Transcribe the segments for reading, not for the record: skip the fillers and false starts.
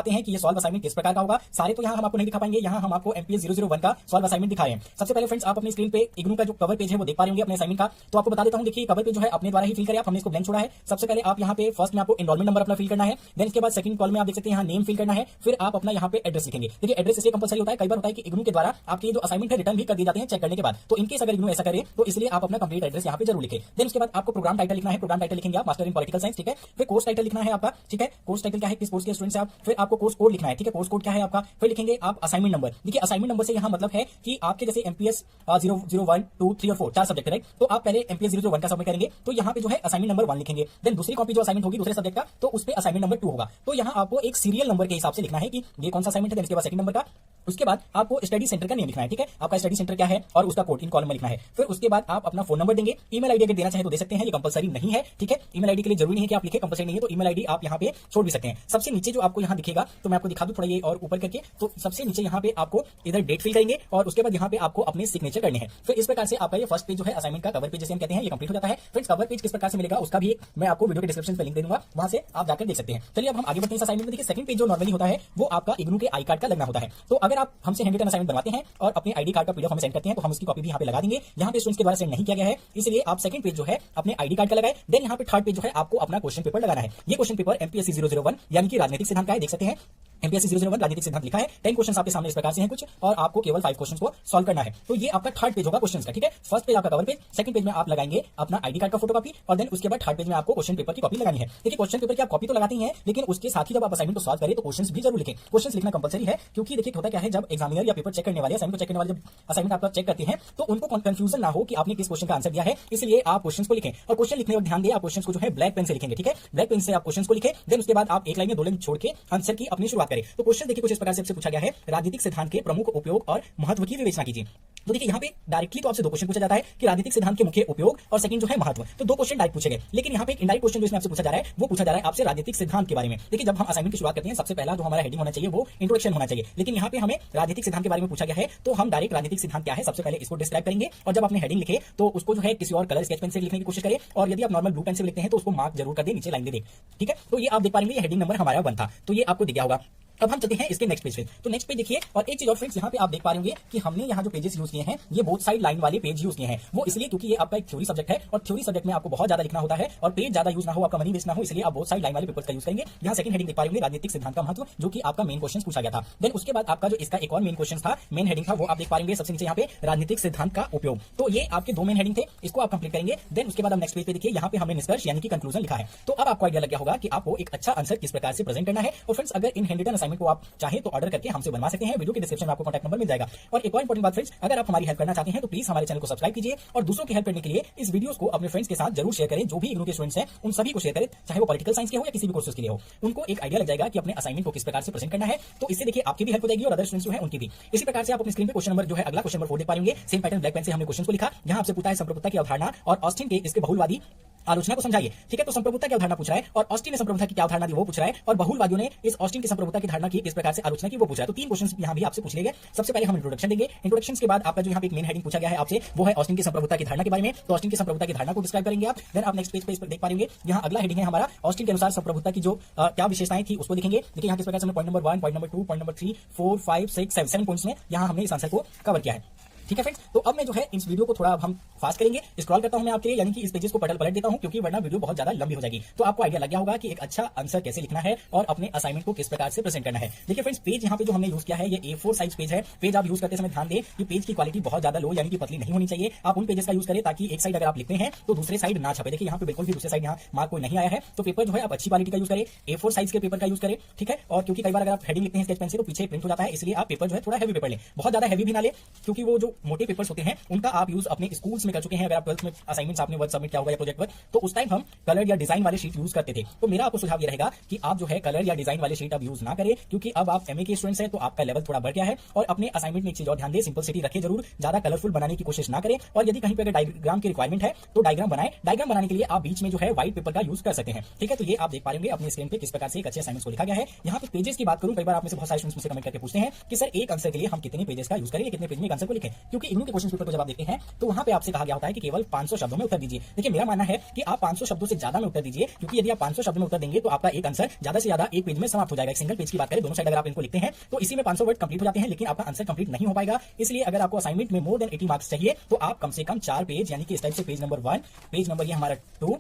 आते हैं कि ये सॉल्व असाइनमेंट किस प्रकार का होगा। सारे तो यहाँ हम आपको नहीं दिखा पाएंगे, यहाँ हम आपको MPS 001 का सॉल्व असाइनमेंट दिखाए हैं। सबसे पहले फ्रेंड्स आप अपनी स्क्रीन पे इग्नू का जो कवर पेज है वो देख पा रहे होंगे अपने असाइनमेंट का। तो आपको बता देता हूं, देखिए कवर पेज जो है अपने द्वारा ही फिल करें आप, हमने इसको ब्लैंक छोड़ा है। सबसे पहले आप यहाँ पे फर्स्ट में आपको एनरोलमेंट नंबर अपना फिल करना है, देन इसके बाद सेकंड कॉल में आप देख सकते हैं यहाँ नेम फिल करना है, फिर आप अपना यहाँ पे एड्रेस लिखेंगे। देखिए एड्रेस इसलिए कंपलसरी होता है, कई बार होता है कि इग्नू के द्वारा आपके जो असाइनमेंट है रिटर्न भी कर दिए जाते हैं चेक करने के बाद, तो इनकेस अगर इग्नू ऐसा करे तो इसलिए आप अपना कंप्लीट एड्रेस यहाँ पे जरूर लिखें। देन उसके बाद आपको प्रोग्राम टाइटल लिखना है, प्रोग्राम टाइटल लिखेंगे आप मास्टर इन पॉलिटिकल साइंस, ठीक है। फिर कोर्स टाइटल लिखना है आपका, ठीक है, कोर्स टाइटल क्या है, किस कोर्स के स्टूडेंट से आप, फिर आपको कोर्स कोड लिखना है, ठीक है, कोर्स कोड क्या है आपका, फिर लिखेंगे आप असाइनमेंट नंबर। देखिए असाइनमेंट नंबर से यहाँ मतलब है कि आपके जैसे MPS 001, 2, 3 और 4 चार सब्जेक्ट है, तो आप पहले MPS 001 का सबमिट करेंगे तो यहाँ पे जो है असाइनमेंट नंबर 1 लिखेंगे। देन दूसरी कॉपी जो असाइनमेंट होगी दूसरे सब्जेक्ट का तो उस पे असाइनमेंट नंबर 2 होगा। तो यहाँ आपको एक सीरियल नंबर के हिसाब से लिखना है कि ये कौन सा असाइनमेंट है, देन इसके बाद सेकंड नंबर का, उसके बाद आपको स्टडी सेंटर का नेम लिखना है, ठीक है, आपका स्टडी सेंटर क्या है और उसका कोड इन कॉलम में लिखना है। फिर उसके बाद आप अपना फोन नंबर देंगे, ईमेल आईडी अगर देना चाहे तो दे सकते हैं, ये कंपलसरी नहीं है, ठीक है। ईमेल आईडी के लिए जरूरी नहीं है कि आप लिखे, कंपलसरी नहीं है, तो ईमेल आईडी आप यहाँ पे छोड़ भी सकते हैं। सबसे नीचे जो आपको यहाँ दिखेगा तो मैं आपको दिखा दूं थोड़ा ये और ऊपर करके, तो सबसे नीचे यहाँ पे आपको इधर डेट फिल करेंगे और उसके बाद यहाँ पे आपको अपने सिग्नेचर करने हैं। फिर इस प्रकार से आपका ये फर्स्ट पेज जो है असाइनमेंट का कवर पेज जैसे हम कहते हैं ये कंप्लीट हो जाता है। फ्रेंड्स कवर पेज किस प्रकार से मिलेगा उसका भी मैं आपको वीडियो के डिस्क्रिप्शन में लिंक दे दूंगा, वहां से आप जाकर देख सकते हैं। चलिए अब हम आगे बढ़ते हैं इस असाइनमेंट में। देखिए सेकंड पेज जो नॉर्मली होता है वो आपका इग्नू के आई कार्ड का लगना होता है। तो अगर आप हमसे हैंड रिटन असाइनमेंट बनवाते हैं और अपने आईडी कार्ड का PDF हमें सेंड करते हैं तो हम उसकी कॉपी भी यहाँ पे लगा देंगे। यहाँ पे स्टूडेंट्स के द्वारा सेंड नहीं किया गया है, इसलिए आप सेकंड पेज जो है अपने आईडी कार्ड का लगाए। देन यहाँ पे थर्ड पेज जो है आपको अपना क्वेश्चन पेपर लगाना है। ये क्वेश्चन पेपर MPSC 001 यानी कि राजनीतिक सिद्धांत का है, देख सकते हैं MPSC 001 राजनीतिक सिद्धांत लिखा है। 10 क्वेश्चन आपके सामने इस प्रकार से हैं कुछ, और आपको केवल 5 क्वेश्चन को सॉल्व करना है। तो ये आपका थर्ड पेज होगा क्वेश्चंस का, ठीक है। फर्स्ट पेज आपका कवर पेज, सेकंड पेज में आप लगाएंगे अपना आईडी कार्ड का फोटो कॉपी, और देन उसके बाद थर्ड पेज में आपको क्वेश्चन पेपर की कॉपी लगानी है। देखिए क्वेश्चन पेपर की आप कॉपी तो लगाते ही हैं, लेकिन उसके साथ ही जब आप असाइनमेंट को सॉल्व करें तो क्वेश्चंस भी जरूर लिखें। क्वेश्चंस लिखना कंपलसरी है, क्योंकि देखिए होता क्या है जब एग्जामिनर या पेपर चेक करने वाले असाइनमेंट को चेक करने वाले जब असाइनमेंट आपका चेक करते हैं तो उनको कंफ्यूजन ना हो कि आपने किस क्वेश्चन का आंसर दिया है, इसलिए आप क्वेश्चन को लिखें। और क्वेश्चन लिखने वक्त ध्यान दें, आप क्वेश्चन को जो है ब्लैक पेन से लिखेंगे, ठीक है, ब्लैक पेन से आप क्वेश्चन को लिखें। देन उसके बाद आप एक लाइन में 2 लाइन छोड़ के आंसर की अपनी शुरुआत करें। तो क्वेश्चन देखिए कुछ इस प्रकार से पूछा गया है, राजनीतिक सिद्धांत के प्रमुख उपयोग और महत्व की विवेचना कीजिए। तो देखिए यहाँ पे डायरेक्टली तो आपसे 2 क्वेश्चन पूछा जाता है कि राजनीतिक सिद्धांत के मुख्य उपयोग और सेकंड जो है महत्व, तो 2 क्वेश्चन डायरेक्ट पूछे गए। लेकिन यहाँ पे एक इनडायरेक्ट क्वेश्चन जो इसमें आपसे पूछा जा रहा है वो पूछा जा रहा है आपसे राजनीतिक सिद्धांत के बारे में। देखिए जब हम असाइनमेंट की शुरुआत करते हैं सबसे पहला जो हमारा हेडिंग होना चाहिए वो इंट्रोडक्शन होना चाहिए, लेकिन यहाँ पे हमें राजनीतिक सिद्धांत के बारे में पूछा गया है तो हम डायरेक्ट राजनीतिक सिद्धांत क्या है सबसे पहले इसको डिस्क्राइब करेंगे, और जब आपने हेडिंग लिखे तो उसको जो है किसी और कलर स्केच पेन से लिखने की कोशिश करें, और यदि आप नॉर्मल ब्लू पेन से लिखते हैं तो उसको मार्क जरूर कर दे, नीचे लाइन दे दे, ठीक है। तो ये आप देख पाएंगे ये हेडिंग नंबर हमारा 1 था, तो ये आपको दिख गया होगा। अब हम चलते हैं इसके नेक्स्ट पेज पे। तो नेक्स्ट पेज देखिए, और एक चीज और फ्रेंड्स यहाँ पे आप देख पा रहे होंगे कि हमने यहाँ जो पेजेस यूज किए हैं ये बोथ साइड लाइन वाले पेज यूज किए हैं। वो इसलिए क्योंकि ये आपका एक थ्योरी सब्जेक्ट है और थ्योरी सब्जेक्ट में आपको बहुत ज्यादा लिखना होता है और पेज ज्यादा यूज ना हो, आपका मनी वेस्ट ना हो, इसलिए आप बोथ साइड लाइन वाले पेपर्स का यूज करेंगे। यहाँ सेकंड हेडिंग देख पा रहे होंगे राजनीतिक सिद्धांत का महत्व, जो कि आपका मेन क्वेश्चन पूछा गया था। देन उसके बाद आपका जो इसका एक और मेन क्वेश्चन था, मेन हेडिंग था, वो आप देख पा रहे होंगे सबसे नीचे यहाँ पे राजनीतिक सिद्धांत का उपयोग। तो ये आपके 2 मेन हेडिंग थे, इसको आप कंप्लीट करेंगे। देन उसके बाद आप नेक्स्ट पेज पे देखिए यहाँ पे हमने निष्कर्ष यानी कि कंक्लूजन लिखा है। तो अब आपको आइडिया लग गया होगा कि आपको एक अच्छा आंसर किस प्रकार से प्रेजेंट करना है। और फ्रेंड्स अगर इन हैंड रिटन असाइनमेंट को आप चाहे तो ऑर्डर करके हमसे बनवा सकते हैं, वीडियो के डिस्क्रिप्शन में आपको कॉन्टैक्ट नंबर मिल जाएगा। और एक और इंपॉर्टेंट बात फ्रेंड्स, अगर आप हमारी हेल्प करना चाहते हैं तो प्लीज हमारे चैनल को सब्सक्राइब कीजिए, और दूसरों की हेल्प करने के लिए इस वीडियोस को अपने फ्रेंड्स के साथ जरूर शेयर करें। जो भी इग्नू के स्टूडेंट्स हैं उन सभी को शेयर करें, चाहे वो पॉलिटिकल साइंस के हो या किसी भी कोर्सेज के लिए हो, उनको एक आइडिया लग जाएगा कि अपने असाइनमेंट को किस प्रकार से प्रेजेंट करना है। तो इससे देखिए आपकी भी हेल्प हो जाएगी और अदर स्टूडेंट्स जो है उनकी भी। इसी प्रकार से आप अपनी स्क्रीन पे क्वेश्चन नंबर जो है अगला क्वेश्चन नंबर 4 देख पाएंगे। सेम पैटर्न ब्लैक पेन से हमने क्वेश्चन को लिखा। यहाँ आपसे पूछा है संप्रभुता की अवधारणा और ऑस्टिन के इसके बहुलवादी आलोचना को समझाइए, ठीक है। तो संप्रभुता की अवधारणा पूछ रहा है और ऑस्टिन ने संप्रभुता की क्या अवधारणा दी वो पूछ रहा है, और बहुलवादियों ने इस ऑस्टिन की संप्रभुता की धारणा की किस प्रकार से आलोचना की वो पूछ रहा है। तो 3 क्वेश्चंस यहाँ भी आपसे पूछ लिए गए। सबसे पहले हम इंट्रोडक्शन देंगे, इंट्रोडक्शन के बाद आपका जो यहाँ पे एक मेन हेडिंग पूछा गया है आपसे वो है ऑस्टिन की संप्रभुता की धारणा के बारे में। तो ऑस्टिन की संप्रभुता की धारणा को डिस्क्राइब करेंगे आप। देन आप नेक्स्ट पेज पे देख पाएंगे यहाँ अगला हेडिंग है हमारा ऑस्टिन के अनुसार संप्रभुता की जो क्या विशेषताएं थी उसको देखेंगे। देखिए यहाँ किस प्रकार से point number 1, point number 2, point number 3, 4, 5, 6, 7 points में यहाँ हमने इस आंसर को कवर किया है, ठीक है फ्रेंड्स। तो अब मैं जो है इस वीडियो को थोड़ा अब हम फास्ट करेंगे, स्क्रॉल करता हूं मैं आपके लिए, यानी कि इस पेजेस को पलट देता हूं क्योंकि वरना वीडियो बहुत ज्यादा लंबी हो जाएगी। तो आपको आइडिया लग गया होगा कि एक अच्छा आंसर कैसे लिखना है और अपने असाइनमेंट को किस प्रकार से प्रेजेंट करना है। देखिए फ्रेंड्स पेज यहाँ पे जो हमने यूज किया है ये A4 साइज पेज है। पेज आप यूज करते समय ध्यान दें कि पेज की क्वालिटी बहुत ज्यादा लो यानी कि पतली नहीं होनी चाहिए। आप उन पेजेस का यूज करें ताकि एक साइड अगर आप लिखते हैं तो दूसरे साइड ना छपे। देखिए यहाँ पे बिल्कुल भी दूसरे साइड यहाँ मार्क कोई नहीं आया है। तो पेपर जो है आप अच्छी क्वालिटी का यूज करें, A4 साइज के पेपर का यूज करें, ठीक है। और क्योंकि कई बार अगर आप हेडिंग लिखते हैं स्केच पेन से तो पीछे प्रिंट हो जाता है, इसलिए आप पेपर जो है थोड़ा हैवी पेपर लें, बहुत ज्यादा हैवी भी ना ले, क्योंकि वो जो मोटे पेपर्स होते हैं उनका आप यूज अपने स्कूल्स में कर चुके हैं। अगर आप 12th में असाइनमेंट्स आपने वर्क सबमिट किया होगा या प्रोजेक्ट वर्क, तो उस टाइम हम कलर या डिजाइन वाले शीट यूज करते थे। तो मेरा आपको सुझाव ये रहेगा कि आप जो है कलर या डिजाइन वाले शीट अब यूज ना करें, क्योंकि अब आप एमए के स्टूडेंट्स हैं तो आपका लेवल थोड़ा बढ़ गया है। और अपने असाइनमेंट में एक चीज और ध्यान दें, सिंपलिसिटी रखें जरूर, ज्यादा कलरफुल बनाने की कोशिश ना करें। और यदि कहीं पे अगर डायग्राम की रिक्वायरमेंट है तो डायग्राम बनाएं। डायग्राम बनाने के लिए आप बीच में जो है व्हाइट पेपर का यूज कर सकते हैं, ठीक है। तो ये आप देख पाएंगे अपनी स्क्रीन पे किस प्रकार से एक अच्छे असाइनमेंट को लिखा गया है। यहाँ पे पेजेस की बात करूं, कई बार आप में से बहुत सारे स्टूडेंट्स मुझसे कमेंट करके पूछते हैं कि सर एक आंसर के लिए हम कितने पेजेस का यूज करें, कितने पेज में एक आंसर को लिखें। क्योंकि इग्नू के क्वेश्चन पेपर को जब आप देखते हैं तो वहां पे आपसे कहा गया होता है कि केवल 500 शब्दों में उत्तर दीजिए। देखिए मेरा मानना है कि आप 500 शब्दों से ज्यादा में उत्तर दीजिए, क्योंकि यदि आप 500 शब्दों में उत्तर देंगे तो आपका एक आंसर ज्यादा से ज्यादा एक पेज में समाप्त हो जाएगा। एक सिंगल पेज की बात करें, दोनों साइड अगर आप इनको लिखते हैं तो इसी में 500 वर्ड कंप्लीट हो जाते हैं, लेकिन आपका आंसर कंप्लीट नहीं हो पाएगा। इसलिए अगर आपको असाइनमेंट में मोर देन 80 मार्क्स चाहिए तो आप कम से कम 4 पेज, यानी कि इस टाइप से पेज नंबर 1, पेज नंबर ये हमारा 2,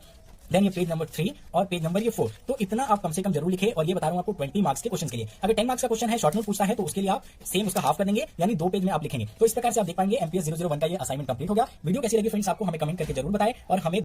देन ये पेज नंबर 3 और पेज नंबर ये 4, तो इतना आप कम से कम जरूर लिखें। और ये बता रहा हूं आपको 20 मार्क्स के क्वेश्चन के लिए। अगर 10 मार्क्स का क्वेश्चन है, शॉर्ट नोट पूछता है, तो उसके लिए आप सेम उसका हाफ कर देंगे, यानी 2 पेज में आप लिखेंगे। तो इस प्रकार से आप देख पाएंगे MPS 001 का ये असाइनमेंट कंप्लीट हो गया। वीडियो कैसी लगी फ्रेंड्स आपको हमें कमेंट करके जरूर बताएं और हमें